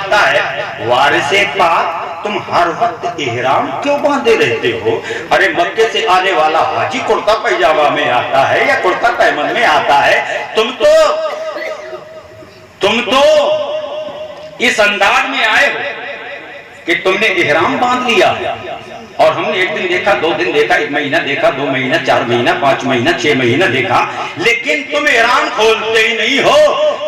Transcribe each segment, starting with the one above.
लगता है वारिसे पाक तुम हर वक्त इहराम क्यों बांधे रहते हो? अरे मक्के से आने वाला हाजी कुर्ता पैजामा में आता है या कुर्ता पैमन में आता है, तुम तो इस अंदाज में आए हो कि तुमने इहराम बांध लिया। और हमने एक दिन देखा, 2 दिन देखा, 1 महीना देखा, 2 महीना, 4 महीना, 5 महीना, 6 महीना देखा, लेकिन तुम इहराम खोलते ही नहीं हो।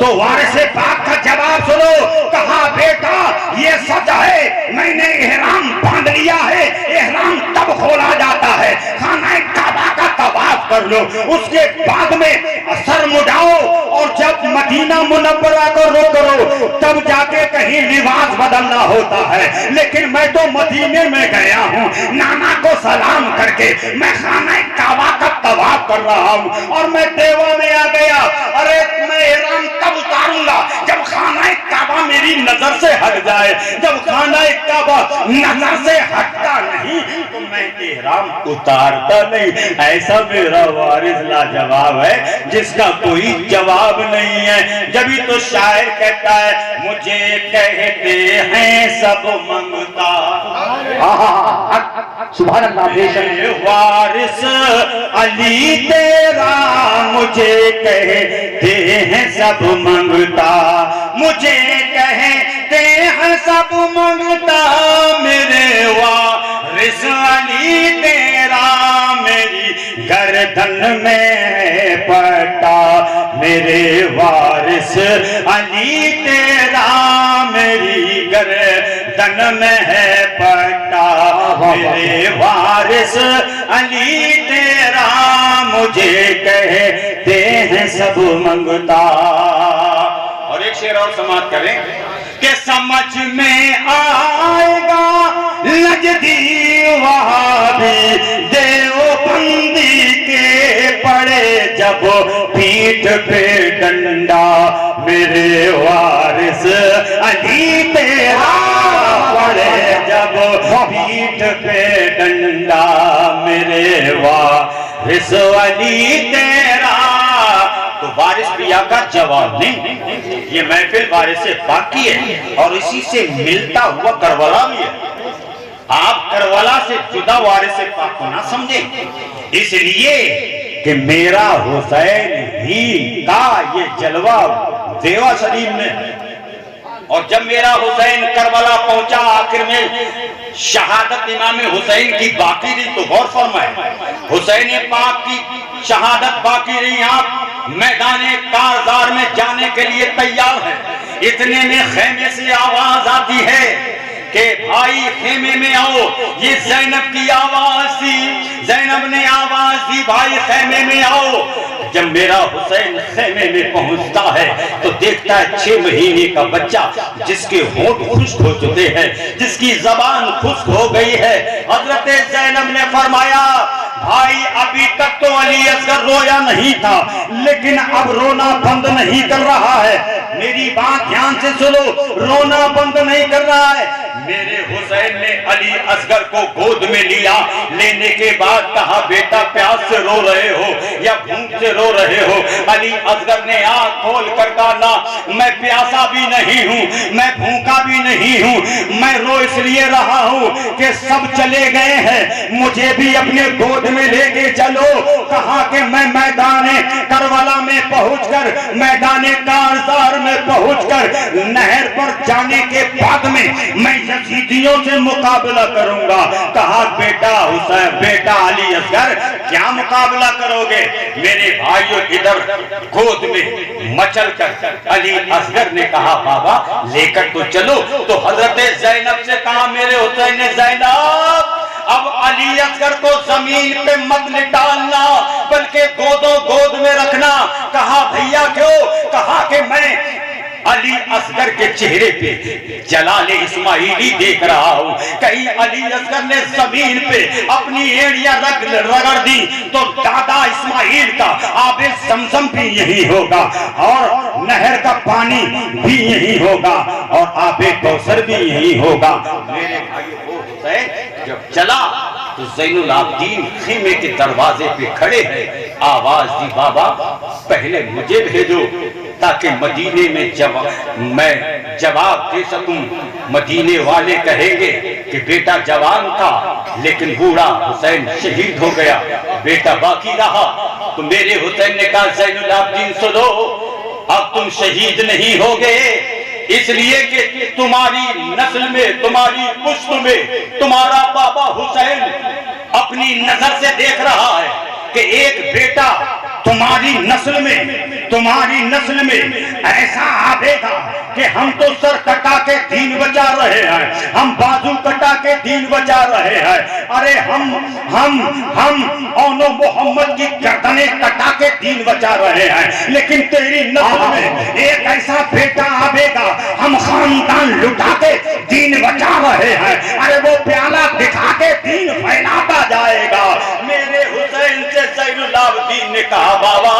तो वारिसे पाक का जवाब सुनो। कहा बेटा ये सच है, मैंने इहराम बांध लिया है। इहराम तब खोला जाता है, खाना काबा का तवाफ कर लो, उसके बाद में सर मुड़ाओ और जब मदीना मुनव्वरा को रुख करो तब जाके कहीं लिबास बदलना होता है। लेकिन मैं तो मदीने में गया हूँ, नाना को सलाम करके मैं खाना काबा का तवाफ कर रहा हूँ और मैं देवा में आ गया। अरे मैं इहराम तब उतारूंगा जब खाना काबा मेरी नजर से हट जाए। जब खाना काबा नजर से हटता नहीं तो मैं इहराम उतारता नहीं। ऐसा मेरा वारिस लाजवाब है जिसका कोई जवाब नहीं है। जब तो शायर कहता है मुझे कहते हैं सब मंगता, सुभान अल्लाह। वारिस अली तेरा मुझे कहते हैं सब मंगता, मुझे कहते हैं सब मंगता, मेरे वारिस अली तेरा मेरी गर्दन में पट्टा, मेरे वारिस अली तेरा मेरी गर्दन में है पट्टा, मेरे वारिस अली तेरा मुझे कहते हैं सब मंगता। और एक शेर और समाप्त करें कि समझ में आएगा लजदी वहाबी देवबंदी के पड़े जब पीठ पे डंडा, मेरे वारिस अली तेरा पड़े जब पीठ पे डंडा, मेरे वारिस अली तेरा। तो वारिस पिया का जवाब नहीं, ये महफिल वारिस से बाकी है और इसी से मिलता हुआ करबला भी है। आप करबला से जुदा वारिस से पाक को ना समझें, इसलिए कि मेरा हुसैन ही का ये जलवा देवा शरीफ में है। और जब मेरा हुसैन करबला पहुंचा, आखिर में शहादत इमाम हुसैन की बाकी रही, तो गौर फरमाए हुसैन पाक की शहादत बाकी रही। आप मैदाने कारजार में जाने के लिए तैयार है, इतने में खेमे से आवाज आती है कि भाई खेमे में आओ। ये ज़ैनब की आवाज थी, ज़ैनब ने आवाज दी भाई खेमे में आओ। जब मेरा हुसैन खेमे में पहुंचता है तो देखता है 6 महीने का बच्चा जिसके होंठ खुश्क हो चुके हैं, जिसकी जबान खुश्क हो गई है। हजरत ज़ैनब ने फरमाया भाई अभी तक तो अली असगर रोया नहीं था, लेकिन अब रोना बंद नहीं कर रहा है। मेरी बात ध्यान से सुनो, रोना बंद नहीं कर रहा है। मेरे हुसैन ने अली असगर को गोद में लिया, लेने के बाद कहा बेटा प्यास से रो रहे हो या भूख से रो रहे हो? अली असगर ने आंख खोल कर कहा मैं प्यासा भी नहीं हूँ, मैं भूखा भी नहीं हूँ, मैं रो इसलिए रहा हूँ कि सब चले गए हैं, मुझे भी अपने गोद में लेके चलो। कहा कि मैं मैदाने करबला में पहुंचकर, मैदाने कारजार में पहुंचकर नहर पर जाने के बाद में मैं यजीदियों से मुकाबला करूंगा। कहा बेटा हुसैन, बेटा अली असगर क्या मुकाबला करोगे? मेरे भाइयों इधर गोद में मचल कर अली असगर ने कहा बाबा लेकर तो चलो। तो हजरत ज़ैनब से कहा मेरे हुसैन ने ज़ैनब अब अली असगर को जमीन पे मत निकालना, बल्कि गोदो गोद में रखना। कहा भैया क्यों? कहा कि मैं अली असगर के चेहरे पे जलाले इस्माइली देख रहा हूँ। कहीं अली असगर ने जमीन पे अपनी एड़ियां रगड़ दी तो दादा इस्माइल का आबे समसम भी यही होगा और नहर का पानी भी यही होगा और आबे कौसर भी यही होगा। मेरे भाई वो हुसैन जब चला तो ज़ैनुल आबदीन खेमे के दरवाजे पे खड़े हैं। आवाज दी बाबा पहले मुझे भेजो, ताकि मदीने में मैं जवाब दे सकूं। मदीने वाले कहेंगे कि बेटा जवान था लेकिन बूढ़ा हुसैन शहीद हो गया, बेटा बाकी रहा। तो मेरे हुसैन ने कहा ज़ैनुल आबिदीन सुनो, अब तुम शहीद नहीं होगे, इसलिए कि तुम्हारी नस्ल में, तुम्हारी पुश्त में तुम्हारा बाबा हुसैन अपनी नजर से देख रहा है कि एक बेटा तुम्हारी नस्ल में ऐसा आवेगा कि हम तो सर कटा के दीन बचा रहे हैं, हम बाजू कटा के दीन बचा रहे हैं, अरे हम औनो मोहम्मद की गर्दनें कटा के दीन बचा रहे हैं, लेकिन तेरी नस्ल में एक ऐसा बेटा आवेगा, हम खानदान लुटा के दीन बचा रहे हैं, अरे वो प्याला दिखा के दीन फैलाता जाएगा। मेरे हुसैन से ज़ैनुल आबिदीन ने कहा बाबा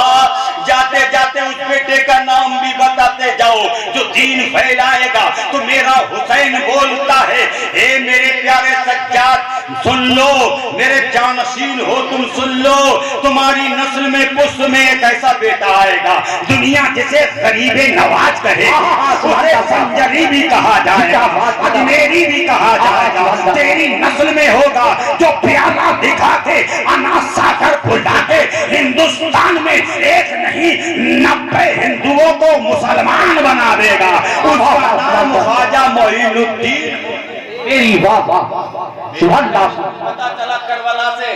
जाते जाते उस बेटे का नाम भी बताते जाओ जो दीन फैलाएगा। तो मेरा हुसैन बोलता है, ए मेरे प्यारे सज्जाद सुन लो, मेरे जानशीन हो तुम सुन लो, तुम्हारी नस्ल में पुष्ट में एक ऐसा बेटा आएगा, दुनिया जिसे गरीबे नवाज कहे, उसे संजरी भी कहा जाएगा, अजमेरी भी कहा जाएगा, तेरी नस्ल में होगा जो प्याला दिखा के अनाज सागर फुला के हिंदुस्तान में एक नहीं 90 हिंदुओं को मुसलमान बना देगा, उसका नाम ख्वाजा मोइनुद्दीन। मेरी वाह सुभान अल्लाह। पता चला करबला से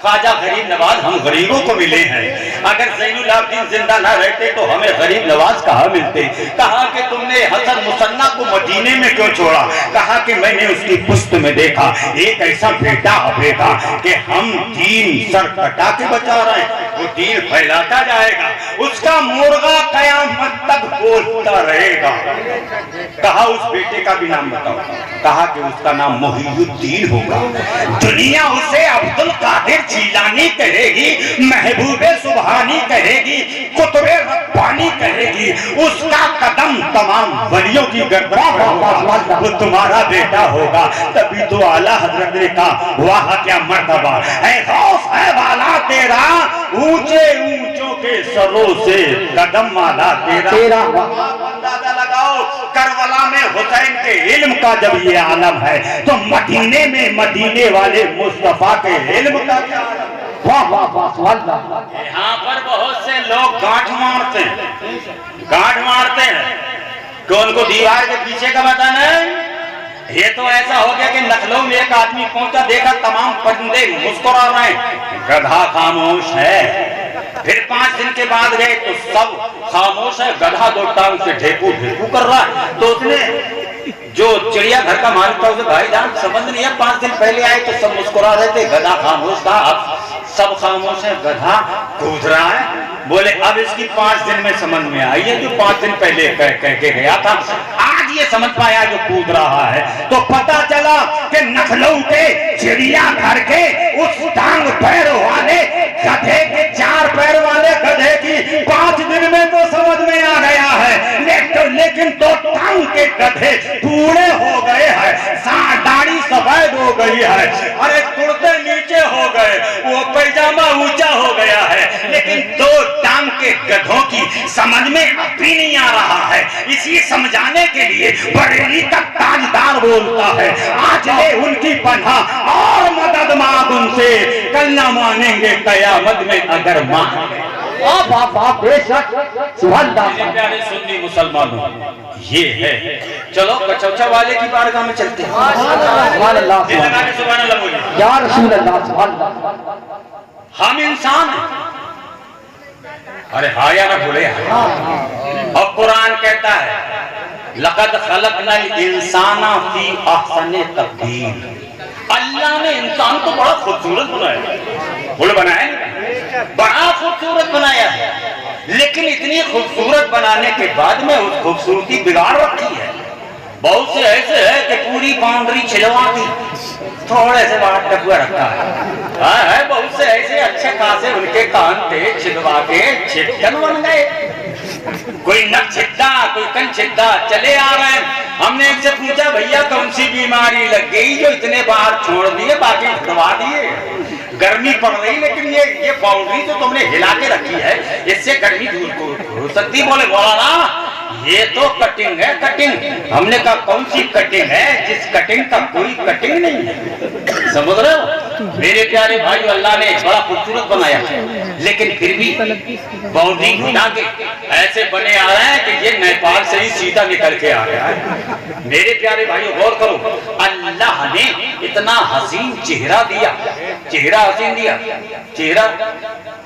ख्वाजा गरीब नवाज हम गरीबों को मिले हैं, अगर ज़ैनुल आबिदीन जिंदा ना रहते तो हमें गरीब नवाज कहाँ मिलते। कहा कि तुमने हसन मुसन्ना को मदीने में क्यों छोड़ा, कहा कि मैंने उसकी पुश्त में देखा एक ऐसा बेटा आवेगा कि हम दीन सर कटा के बचा रहे हैं, वो दीन फैलाता जाएगा, उसका मुर्गा कयामत तक बोलता रहेगा। कहा उस बेटे का भी नाम बताओ, कहा कि उसका नाम मोहिउद्दीन होगा, दुनिया उसे अब्दुल कादिर जीलानी कहेगी, महबूबे सुबहानी कहेगी, कुतुबे रब्बानी कहेगी, उसका कदम तमाम वलियों की गर्दन पर होगा, वो तुम्हारा बेटा होगा। तभी तो आला हजरत ने कहा वाह क्या मर्तबा है, गौस है वाला तेरा, ऊंचे ऊंचों के सरों से कदम माला तेरा। अंदाजा लगाओ करबला में हुसैन के इल्म का जब ये आलम है तो मदीने में मदीने वाले मुस्तफा के इल्म का क्या आलम। वाह वाह वाह सुभान अल्लाह। यहाँ पर बहुत से लोग गांठ मारते हैं कि उनको दीवार के पीछे का बताना है। ये तो ऐसा हो गया कि नखलों में एक आदमी पहुंचा, देखा तमाम परिंदे मुस्कुरा रहे हैं, गधा खामोश है। फिर 5 दिन के बाद गए तो सब खामोश है, गधा दो टांग से ढेकू कर रहा है। तो उसने जो चिड़िया घर का मालिक था उसे भाईजान समझ नहीं है, 5 दिन पहले आए तो सब मुस्कुरा रहे थे, गधा खामोश था, अब सब खामोश है, गधा कूद रहा है। बोले अब इसकी 5 दिन में समझ में आई है जो 5 दिन पहले कह के गया था, आज ये समझ पाया जो कूद रहा है। तो पता चला कि नखलों के चिड़िया घर के उस टांग पैर वाले गधे के 4 पैर वाले गधे की 5 दिन में तो समझ में आ गया है, लेकिन 2 टांग के गधे बूढ़े हो गए हैं, दाढ़ी सफेद हो गई है, अरे कुर्ते नीचे हो गए, वो पैजामा ऊंचा हो गया है, लेकिन 2 टांग के गधों की समझ में अभी नहीं आ रहा है। इसी समझाने के लिए बरेली का ताजदार बोलता है, आज ले उनकी पनाह और मदद मांग उनसे, कल ना मानेंगे कयामत में अगर मांगे। बेशक सुभान अल्लाह। प्यारे सुन्नी मुसलमानों, ये है, चलो कचौचा वाले की बारगाह में चलते हैं। सुभान अल्लाह सुभान अल्लाह बोलिए, या रसूल अल्लाह सुभान अल्लाह। हम इंसान हैं, अरे हाँ या ना बोले। और कुरान कहता है लक़द खलक़नल इंसाना फी अहसनि तक़वीम, अल्लाह ने इंसान को बड़ा खूबसूरत बनाया, फुल बनाया, बड़ा खूबसूरत बनाया है, लेकिन इतनी खूबसूरत बनाने के बाद में उस खूबसूरती बिगाड़ रखी है। बहुत से ऐसे है कि पूरी बाउंड्री छिलवा दी, थोड़े से बाहर टकुआ रखा है। बहुत से ऐसे अच्छे खासे उनके कान थे, छिलवा के छिटकन बन गए, कोई नक छिद्दा कोई कन छिद्दा, चले आ रहे हैं। हमने एक से पूछा भैया कौन सी बीमारी लग गई जो इतने बाहर छोड़ दिए, बाकी छुड़वा दिए। गर्मी पड़ रही, लेकिन ये बाउंड्री जो तुमने हिला के रखी है इससे गर्मी दूर हो सकती। बोले मौलाना ये तो कटिंग है, कटिंग। हमने कहा कौन सी कटिंग है जिस कटिंग का कोई कटिंग नहीं है। समझ रहे हो मेरे प्यारे भाई, अल्लाह ने बड़ा खूबसूरत बनाया लेकिन फिर भी बाउंड्री घुटा के ऐसे बने आ रहे हैं कि ये नेपाल से ही सीधा निकल के आ गया है। मेरे प्यारे भाई गौर करो, अल्लाह ने इतना हसीन चेहरा दिया, चेहरा हसीन दिया, चेहरा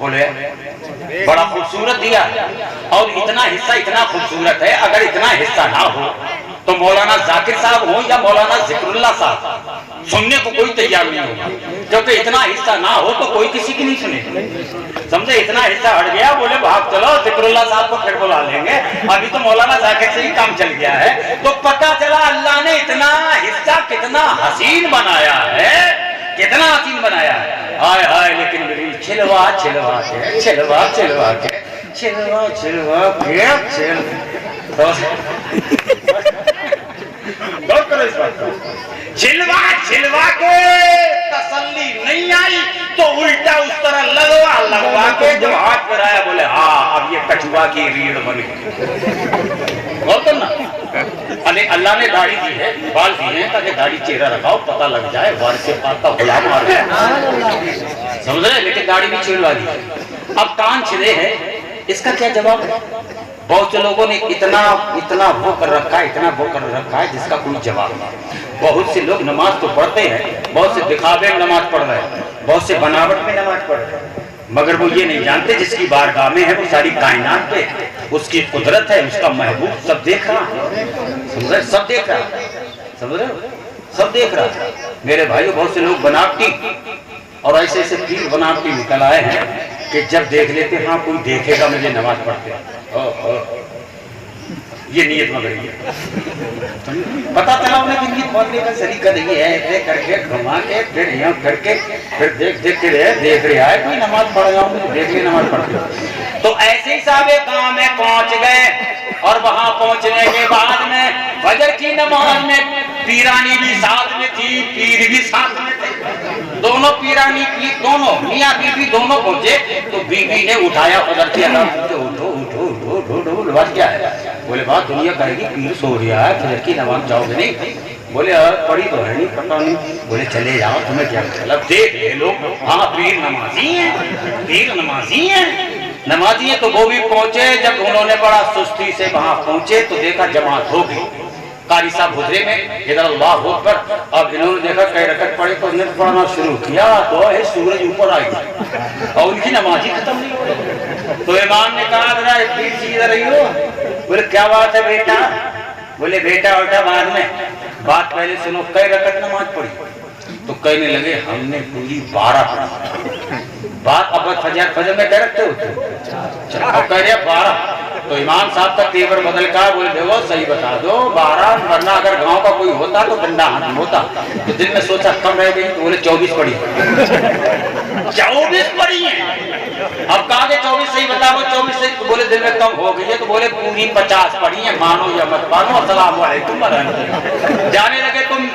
बोले बड़ा खूबसूरत दिया, और इतना हिस्सा इतना खूबसूरत है। अगर इतना हिस्सा ना हो तो मौलाना जाकिर साहब हो या मौलाना जिक्रुल्लाह साहब सुनने को कोई तैयार नहीं होगा, क्योंकि इतना हिस्सा ना हो तो कोई किसी की नहीं सुने। समझे, इतना हिस्सा हट गया, बोले भाग चलो जिक्रुल्लाह साहब को फिर बुला लेंगे, अभी तो मौलाना जाकिर से ही काम चल गया है। तो पता चला अल्लाह ने इतना हिस्सा कितना हसीन बनाया है, कितना हसीन बनाया है। हाय हाय, लेकिन मेरी छिलवा छिलवा के छिलवा छिलवा के छिलवा छिलवा के छिल करो इस बात को, छिलवा छिलवा के तसल्ली नहीं आई तो उल्टा उस तरह लगवा लगवा के जब हाथ पर आया, बोले हाँ अब ये कछुआ की रीढ़ बन गई। और तो ना अरे अल्लाह ने दाढ़ी दी है, बाल दिए हैं ताकि दाढ़ी चेहरा रखाओ, पता लग जाए वार से पात का गुलाम आ गया, समझ रहे, लेकिन दाढ़ी भी छिलवा दी। अब कान छिले हैं, इसका क्या जवाब है? बहुत से लोगों ने इतना इतना वो कर रखा है, इतना वो कर रखा है जिसका कोई जवाब नहीं। बहुत से लोग नमाज तो पढ़ते हैं, बहुत से दिखावे में नमाज पढ़ रहे हैं, बहुत से बनावट में नमाज पढ़ रहे हैं, मगर वो ये नहीं जानते जिसकी बारगाह में है वो सारी कायनात पे उसकी कुदरत है, उसका महबूब सब देख रहा है, समझ रहे, सब देख रहा है, समझ रहे, सब देख रहा है। मेरे भाइयों, बहुत से लोग बनावटी और ऐसे ऐसे पीर बनावटी निकल आए हैं कि जब देख लेते हाँ कोई देखेगा मुझे नमाज पढ़ते, ये नीयत मगर ये पता चला उन्हें कि नीयत पढ़ने का सलीका नहीं है, ऐसे करके घुमा के फिर यहाँ करके फिर देख के देख रहा है कोई नमाज पढ़ रहा हूँ, देख ले नमाज पढ़ते। तो ऐसे ही साहब गांव में पहुंच गए और वहां पहुंचने के बाद में फजर की नमाज में पीरानी भी साथ में थी, पीर भी साथ में थे, दोनों पीरानी की दोनों मियाँ बीवी दोनों पहुंचे। तो बीवी ने उठाया फजर की अलाम, उठो उठो उठो उठो उठो, नमाज क्या है? बोले बात दुनिया कहेगी पीर सो रहा है, फजर की नमाज जाओगे नहीं? बोले पढ़ी तो है नहीं, पता नहीं। बोले चले जाओ, तुम्हें क्या मतलब, देख ले लोग, हाँ पीर नमाजी है, पीर नमाजी है, नमाजी है। तो वो भी पहुंचे, जब उन्होंने बड़ा सुस्ती से वहां पहुंचे तो देखा जमात हो गई, कारी साहब हुजरे में इधर अल्लाह अकबर। अब इन्होंने देखा कई रकत पढ़े तो उन्होंने पढ़ना शुरू किया तो है सूरज ऊपर आ गया और उनकी नमाज ही खत्म नहीं हो रही। तो इमाम ने कहा जरा इधर रही हो। बोले क्या बात है बेटा? बोले बेटा उठा बाद में, बात पहले सुनो, कई रकत नमाज पढ़ी? तो कहने लगे हमने पूरी 12 पढ़ी। बात अब फजर में कह रखते हो अब कह रहे 12। तो इमाम साहब का तेवर बदल का, बोले देखो सही बता दो 12, वरना अगर गांव का कोई होता तो डंडा हाथ होता। तो दिन में सोचा कम रह गई, तो बोले 24 पढ़ी। 24 पढ़ी है। अब कहा कि 24 सही बताओ, 24 सही। तो बोले दिन में कम हो गई है, तो बोले पूरी 50 पढ़ी है, मानो या मत मानो, अस्सलाम वालेकुम। जाने लगे तुम,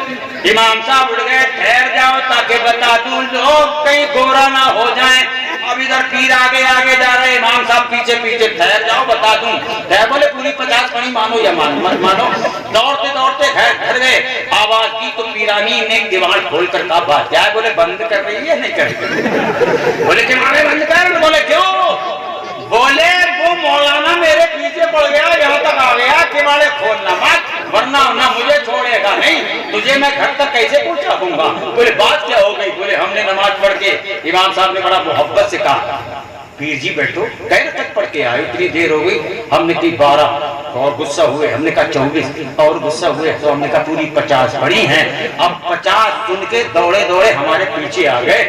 इमाम साहब उठ गए, ठहर जाओ ताकि बता दूं लोग कहीं गोरा ना हो जाए। अब इधर पीर आगे आगे जा रहे, इमाम साहब पीछे पीछे, ठहर जाओ बता दूं। ठहर, बोले पूरी 50 पढ़ी, मानो या मत मानो। दौड़ते दौड़ते घर गए, आवाज की तो पीरानी ने दीवार खोल कर कहा बात क्या है? बोले बंद कर रही है, नहीं कर रही। बोले किनारे बंद कर। बोले क्यों? बोले वो मौलाना मेरे पीछे पड़ गया, यहाँ तक आ गया, किनारे खोलना मत, वरना ना मुझे छोड़ेगा नहीं, तुझे मैं घर तक कैसे पहुंच रखूंगा। बोले बात क्या हो गई? बोले हमने नमाज पढ़ के, इमाम साहब ने बड़ा मोहब्बत से कहा पीर जी बैठो, कई रकत पढ़ के आए, इतनी देर हो गई। हमने कही 12 और गुस्सा हुए, हमने कहा 24 और गुस्सा हुए, तो हमने कहा पूरी 50 पढ़ी हैं। अब 50 सुन के दौड़े दौड़े हमारे पीछे आ गए।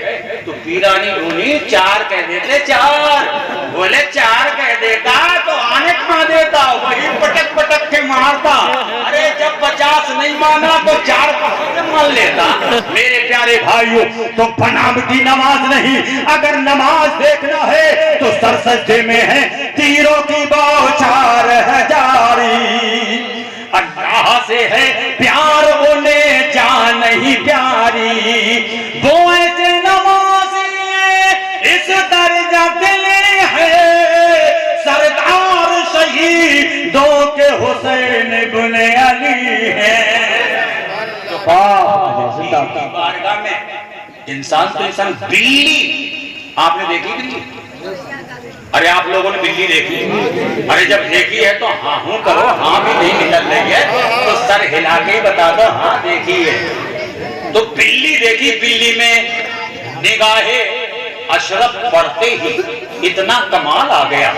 तो पीरानी बोली 4 कह देते, 4। बोले 4 कह देता तो आने कहाँ देता, वही पटक पटक के मारता। अरे जब 50 नहीं माना तो 4 मान लेता। मेरे प्यारे भाइयों, तो बनावटी नमाज नहीं, अगर नमाज देखना है तो सरसज्जे में है तीरों की बौछार है जारी। अल्लाह से है प्यार, बोले जान नहीं प्यारी, वो ऐसे नमाजी हुसैन इब्न अली हैं। तो बारगाह में इंसान तो इंसान, बिल्ली आपने देखी बिल्ली? अरे आप लोगों ने बिल्ली देखी? अरे जब देखी है तो हाँ हूं करो, हाँ भी नहीं निकल रही है तो सर हिला के ही बता दो हाँ देखी है। तो बिल्ली देखी, बिल्ली में निगाहे अशरफ पढ़ते ही इतना कमाल आ गया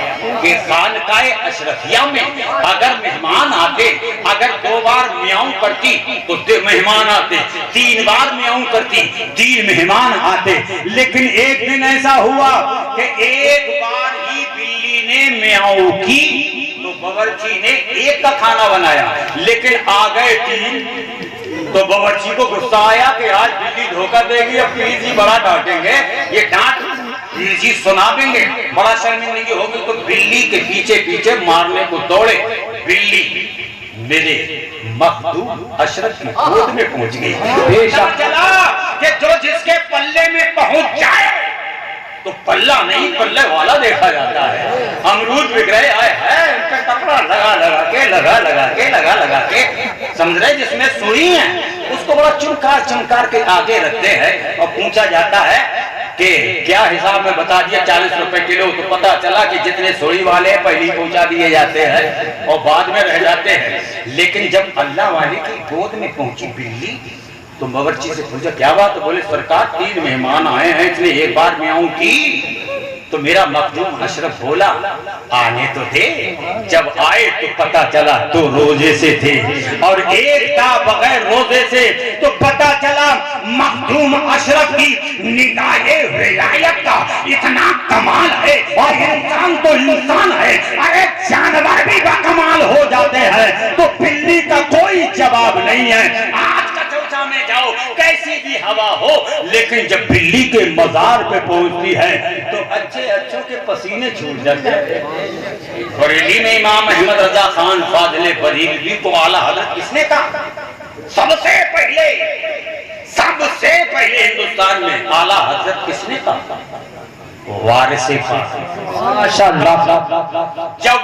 कि खानकाए अशरफिया में अगर मेहमान आते, अगर 2 बार म्याऊं करती तो मेहमान आते, 3 बार म्याऊं करती 3 मेहमान आते। लेकिन एक दिन ऐसा हुआ कि एक बार ही बिल्ली ने म्याऊं की तो बावर्ची ने 1 का खाना बनाया, लेकिन आ गए 3 तो बावर्ची को गुस्सा आया कि आज बिल्ली धोखा देगी, अब पीर जी बड़ा डांटेंगे, ये डांट पीर जी सुना देंगे, बड़ा शर्मिंदगी होगी। तो बिल्ली के पीछे पीछे मारने को दौड़े। बिल्ली मेरे मखदूम अशरफ की गोद में पहुंच गई। पता चला कि जो जिसके पल्ले में पहुंच जाए तो पल्ला नहीं पल्ले वाला देखा जाता है। अमरूद बिक रहे आए है उनका कपड़ा लगा लगा के समझ रहे, जिसमें सुई है उसको बड़ा चमकार के आगे रखते हैं और पूछा जाता है कि क्या हिसाब में बता दिया 40 रुपए किलो। तो पता चला कि जितने सोड़ी वाले पहले पहुंचा दिए जाते हैं और बाद में रह जाते हैं। लेकिन जब अल्लाह वाले की गोद में पहुंची बिल्ली तो बावर्ची से पूछा क्या बात? तो बोले सरकार 3 मेहमान आए हैं, इसलिए 1 बार म्याऊं की तो मेरा मखदूम अशरफ बोला आने तो थे, जब आए तो पता चला तो रोजे से थे, और एक था बगैर रोजे से तो पता चला मखदूम अशरफ की निगाहे विलायत का इतना कमाल है। और इंसान तो इंसान है, अरे जानवर भी कमाल हो जाते हैं तो बिल्ली का कोई जवाब नहीं है। आज का चौथा में जाओ कैसी भी हवा हो, लेकिन जब बिल्ली के मजार पे पहुंचती है तो अच्छों के पसीने छूट जाते हैं। बरेली में इमाम अहमद रजा खान फाजिले बरेलवी को आला हजरत किसने कहा? सबसे पहले हिंदुस्तान में आला हजरत किसने कहा? वारिस पाक। माशाअल्लाह। जब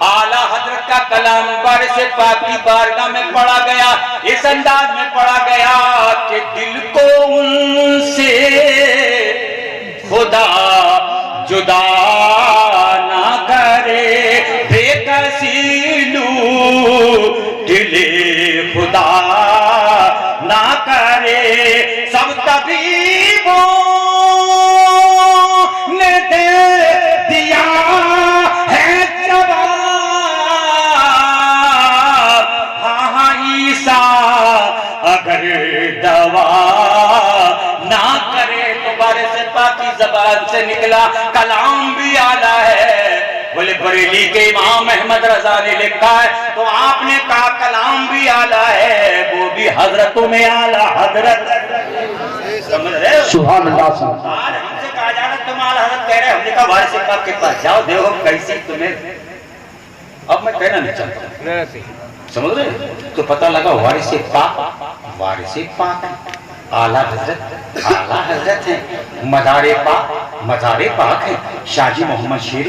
आला हजरत का कलाम वारिस पाक की बारगाह में पढ़ा गया, इस अंदाज में पढ़ा गया कि दिल को उनसे खुदा जुदा ना करे, बेकसी दिले खुदा ना करे। सब तबीबों ने दे दिया है जवाब, हाँ ईसा अगर दवा ना करे। तो वारिस पाक की ज़बान से निकला कलाम भी आला है। बोले बरेली के इमाम अहमद रजा ने लिखा है तो आपने कहा कलाम भी आला है, वो भी हजरतों में आला हजरत। समझ रहे हो? सुभान अल्लाह। आज हमसे कहा जा रहा तुम आला हजरत कह रहे, हमने कहा वारिस पाक के पास जाओ, देखो कैसी तुम्हें। अब मैं कहना नहीं चाहता, समझ रहे? तो पता लगा वारिस पाक है, आला हजरत है, मज़ारे पाक है। शाजी मोहम्मद शेर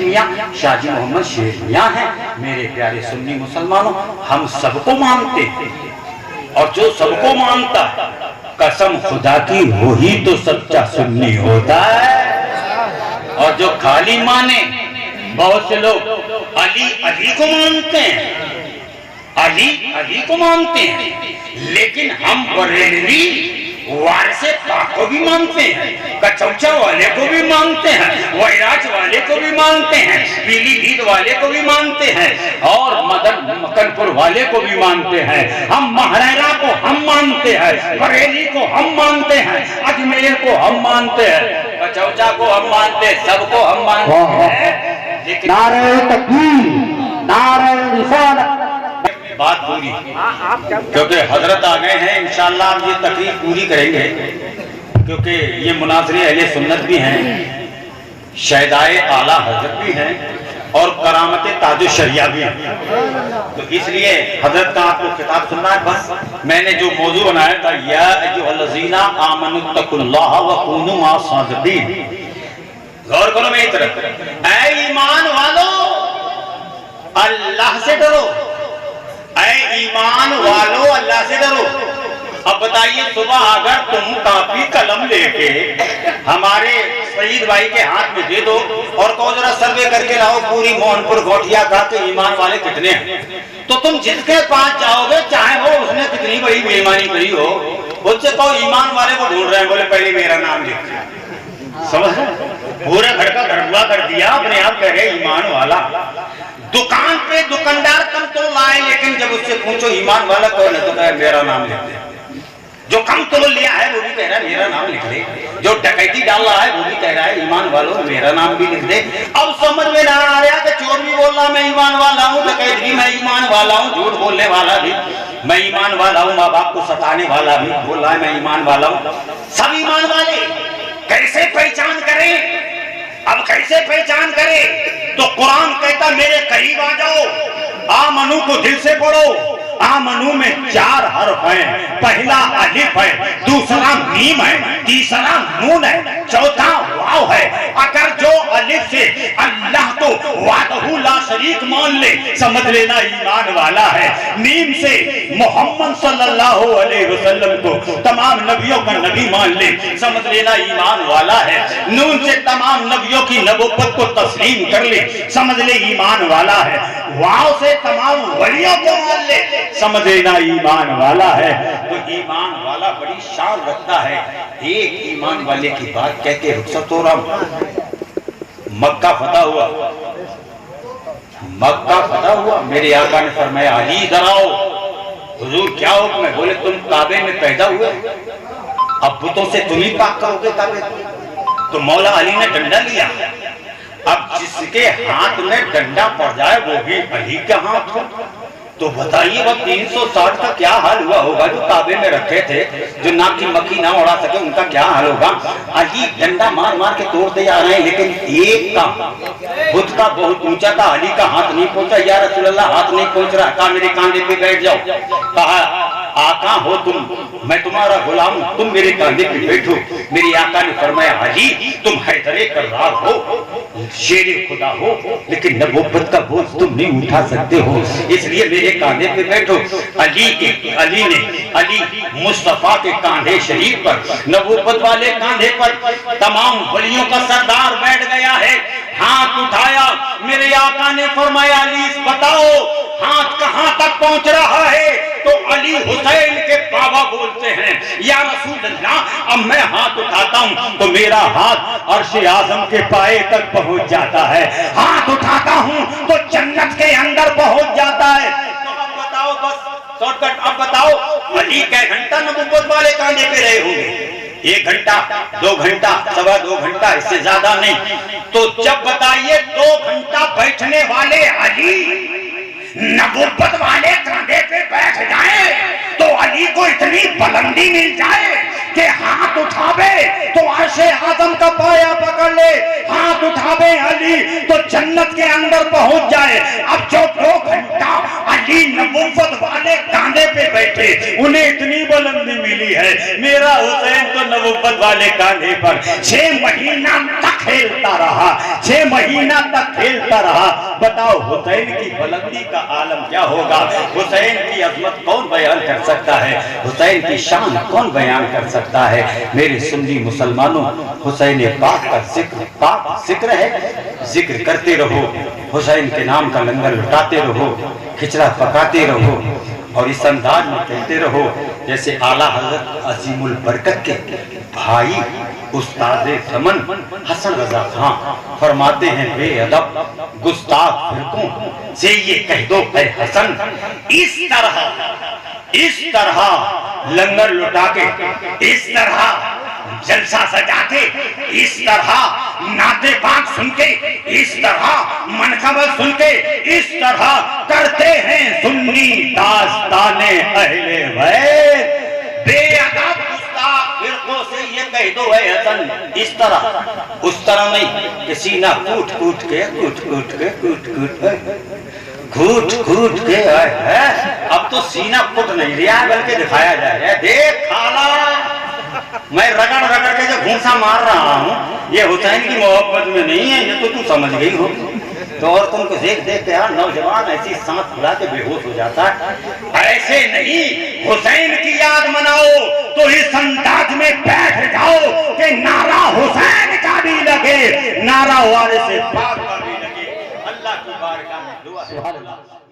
मियाँ हैं। मेरे प्यारे सुन्नी मुसलमानों, हम सबको मानते हैं और जो सबको मानता है कसम खुदा की वही तो सच्चा सुन्नी होता है। और जो खाली माने, बहुत से लोग अली को मानते हैं, अली को मानते हैं, लेकिन हम बरेलवी वारिस पाक को भी मानते हैं, कचौचा वाले को भी मानते हैं, वैराज वाले को भी मानते हैं, पीलीभीत वाले को भी मानते हैं, और मकनपुर वाले को भी मानते हैं। हम महरैना को हम मानते हैं, बरेली को हम मानते हैं, अजमेर को हम मानते हैं, कचौचा को हम मानते हैं, सबको हम मानते हैं। लेकिन नारे तकबीर, नारे रिसालत। बात पूरी, क्योंकि हजरत आ गए हैं, इंशाअल्लाह हम ये तकरीर पूरी करेंगे, क्योंकि ये मुनाज़िर अहले सुन्नत भी हैं, शहदाए आला हजरत भी हैं और करामत ताजुश शरिया भी हैं। तो इसलिए हजरत का आपको खिताब सुनना है। बस मैंने जो मौजू बनाया था, या अय्युहल्लज़ीना आमनुत्तकुल्लाह व कूनू मअस सादिक़ीन, गौर करो मेरी तरफ। ऐ ईमान वालों, अल्लाह से डरो ऐ ईमान वालों अल्लाह से डरो। अब बताइए, सुबह अगर तुम कापी कलम लेके हमारे शहीद भाई के हाथ में दे दो और कहो जरा सर्वे करके लाओ पूरी मोहनपुर घोटिया का के ईमान वाले कितने हैं, तो तुम जिसके पास जाओगे चाहे वो उसने कितनी बड़ी बेईमानी करी हो, उससे कहो ईमान वाले को ढूंढ रहे हैं, बोले पहले मेरा नाम लिख। समझ, पूरे घर का गड़बड़ा कर दिया, अपने आप कह रहे ईमान वाला। दुकान पे दुकानदार कम तो लाए, लेकिन जब उससे पूछो ईमान वाला कौन है तो कहे मेरा नाम लिख दे। जो कम तोल लिया है वो भी कह रहा है मेरा नाम लिख दे, जो डकैती डाल रहा है वो भी कह रहा है ईमान वालों मेरा नाम भी लिख दे। अब समझ में ना आ रहा कि चोर भी बोल रहा मैं ईमान वाला हूँ, डकैत भी मैं ईमान वाला हूँ, झूठ बोलने वाला भी मैं ईमान वाला हूँ, माँ बाप को सताने वाला भी बोल रहा है मैं ईमान वाला हूँ। सब ईमान वाले, कैसे पहचान करें? अब कैसे पहचान करें? तो कुरान कहता मेरे करीब आ जाओ, आमनू को दिल से पढ़ो। आमनू में 4 हर्फ हैं, पहला अलिफ है, दूसरा मीम है, तीसरा नून है, चौथा वाव है। अगर जो अलिफ से अल्लाह को वाहदहू ला शरीक मान ले समझ लेना ईमान वाला है। मीम से मोहम्मद सल्लल्लाहु अलैहि वसल्लम को तमाम नबियों का नबी मान ले समझ लेना ईमान वाला है। नून से तमाम नबियों की नबुव्वत को तस्लीम कर ले समझ ले ईमान वाला है। वाव से तमाम वलियों को मान ले समझ लेना ईमान वाला है। तो ईमान वाला बड़ी शान रखता है। एक ईमान वाले की बात कह के रुखसत हो रहा हूं। मक्का फतह हुआ, मक्का फतह हुआ, मेरे आका ने फरमाया अली इधर आओ। हुजूर क्या हुक्म है? बोले तुम काबे में पैदा हुए, अब बुतों से तुम ही पाक करोगे काबे। तो मौला अली ने डंडा लिया। अब जिसके हाथ में डंडा पड़ जाए वो भी अली का हाथ हो, तो बताइए वह 360 का क्या हाल हुआ होगा। जो काबे में रखे थे, जो नाक की मक्खी ना उड़ा सके, उनका क्या हाल होगा। अली डंडा मार मार के तोड़ते जा रहे हैं, लेकिन एक का बुत का बहुत ऊंचा था, अली का हाथ नहीं पहुंचा। या रसूल अल्लाह हाथ नहीं पहुंच रहा, कहा मेरे कांधे पे बैठ जाओ। कहा आका हो तुम, मैं तुम्हारा गुलाम, तुम मेरे कांधे पे बैठो। मेरी आका ने फरमाया अली तुम हैदरे कर्रार हो, शेर खुदा हो, लेकिन नबुव्वत का बोझ तुम नहीं उठा सकते हो, इसलिए मेरे कांधे पे बैठो। अली मुस्तफा के कांधे शरीफ पर, नबुव्वत वाले कांधे पर तमाम वलियों का सरदार बैठ गया है। हाथ उठाया, मेरे आका ने फरमाया अली बताओ हाथ कहां तक पहुंच रहा है। तो अली हुसैन के बाबा बोलते हैं या रसूल अल्लाह अब मैं हाथ उठाता हूं तो मेरा हाथ अर्श आज़म के पाए तक पहुंच जाता है, हाथ उठाता हूं तो जन्नत के अंदर पहुंच जाता है। तो अब बताओ, बस शॉर्टकट, अब बताओ अली कै घंटा नबुव्वत वाले कांधे पे रहे होंगे? 1 घंटा, 2 घंटा, 2.25 घंटा, इससे ज्यादा नहीं। तो जब बताइए 2 घंटा बैठने वाले अली नबुव्वत वाले कांधे पे बैठ जाए तो अली को इतनी बुलंदी मिल जाए कि हाथ उठावे तो अर्शे आज़म का पाया पकड़ ले, हाथ उठावे अली तो जन्नत के अंदर पहुंच जाए। अब जो 2 घंटा अली नबुव्वत वाले कांधे पे बैठे उन्हें इतनी बुलंदी मिली है। मेरा हुसैन तो नबुव्वत वाले कांधे पर 6 महीना तक खेलता रहा, 6 महीना तक खेलता रहा। बताओ हुसैन की बुलंदी का आलम क्या होगा। हुसैन की अजमत कौन बयान कर सकता है, हुसैन की शान कौन बयान कर सकता है। मेरे सुन्नी मुसलमानों, हुसैन पाक का जिक्र है, जिक्र करते रहो, हुसैन के नाम का लंगर लुटाते रहो, खिचड़ा पकाते रहो और इस अंदाज में कहते रहो जैसे आला हजरत अजीमुल बरकत के भाई उस्ताद समन हसन रजा खां फरमाते हैं बेअदब गुस्ताख फिरकों से ये कह दो ऐ हसन, इस तरह लंगर लुटा के, इस तरह जलसा सजा के, इस तरह नाते पाक सुन के, इस तरह मनकबत सुन के, इस तरह करते हैं सुन्नी दास्ताने अहले बैत। बेअदब गुस्ताख फिरकों से ये कह दो ऐ हसन, इस तरह, उस तरह नहीं कि सीना कूट कूट के घूट के है। अब तो सीना फुट नहीं रहा बल्कि दिखाया जा रहा है। देख खाला, मैं रगड़ रगड़ के जो घूंसा मार रहा हूँ ये हुसैन की मोहब्बत में नहीं है, ये तो तू समझ गई हो। तो और तुमको देख देख के यार नौजवान ऐसी सांस फुला के बेहोश हो जाता है। ऐसे नहीं, हुसैन की याद मनाओ तो इस अंदाज में बैठ जाओ कि नारा हुसैन का भी लगे, नारा वाले से बात का भी लगे। अल्लाह की बारगाह में दुआ है।